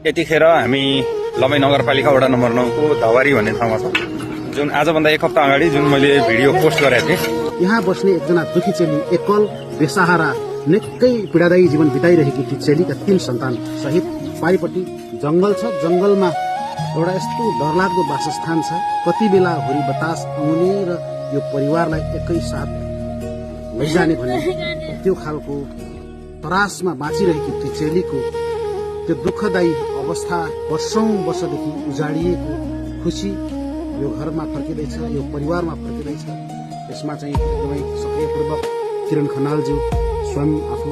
यतिखेर हामी लमै नगरपालिका वडा नम्बर 9 को धवारी भन्ने ठाउँमा छ, जुन आजभन्दा एक हप्ता अगाडि जुन मैले भिडियो पोस्ट गरेको थिएँ। यहाँ बस्ने एकजना दुखी चेली, एकल बेसहारा, निकै पीडादायी जीवन बिताइरहेकी ती चेलीका 3 सन्तान सहित पारिपट्टि जंगल छ। जंगलमा एउटा यस्तो डरलाग्दो वासस्थान छ, कति बेला हुरी बतास आउने र यो परिवारलाई एकैसाथ लैजाने भन्ने त्यो खालको तरासमा बाँचिरहेकी ती चेलीको त्यो दुःखदायी अवस्था, वर्षौं वर्षदेखि उजाडिएको खुसी यो घरमा फर्किँदैछ, यो परिवारमा फर्किँदैछ। यसमा चाहिँ एकदमै सक्रियपूर्वक किरण खनालज्यू स्वयं आफू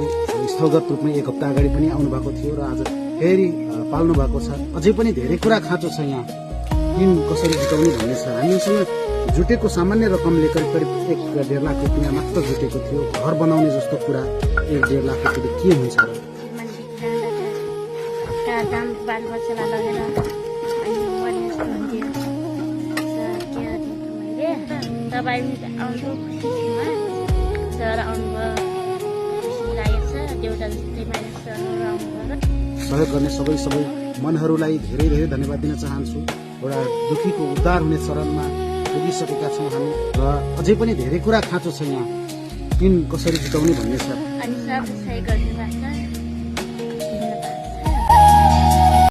स्थलगत रूपमा एक हप्ता अगाडि पनि आउनु भएको थियो र आज फेरि पाल्नु भएको छ। अझै पनि धेरै कुरा खाँचो छ। यहाँ ऋण कसरी जुटाउने भन्ने छ। हामीसँग जुटेको सामान्य रकमले करिब 1.5 लाख रुपियाँ मात्र जुटेको थियो। घर बनाउने जस्तो कुरा 1.5 लाख रुपियाँले के हुन्छ र? सहयोग गर्ने सबै मनहरूलाई धेरै धेरै धन्यवाद दिन चाहन्छु। एउटा दुखीको उद्धार हुने चरणमा पुगिसकेका छौँ हामी र अझै पनि धेरै कुरा खाँचो छ। यहाँ ऋण कसरी जुटाउने भन्ने छ।